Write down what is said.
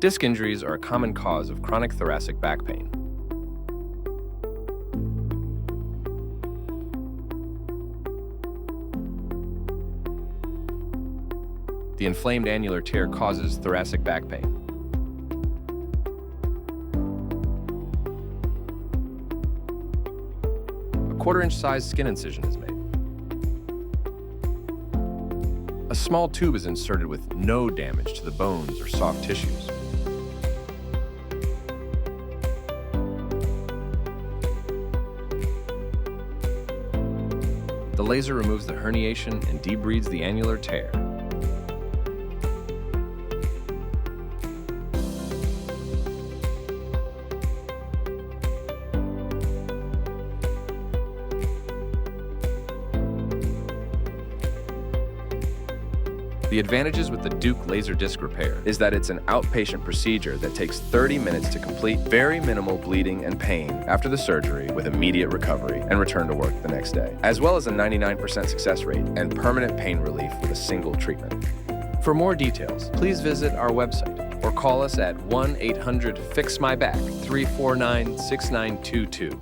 Disc injuries are a common cause of chronic thoracic back pain. The inflamed annular tear causes thoracic back pain. A 1/4-inch size skin incision is made. A small tube is inserted with no damage to the bones or soft tissues. The laser removes the herniation and debreeds the annular tear. The advantages with the Deuk laser disc repair is that it's an outpatient procedure that takes 30 minutes to complete, very minimal bleeding and pain after the surgery with immediate recovery and return to work the next day, as well as a 99% success rate and permanent pain relief with a single treatment. For more details, please visit our website or call us at 1-800-FIX-MY-BACK 349-6922.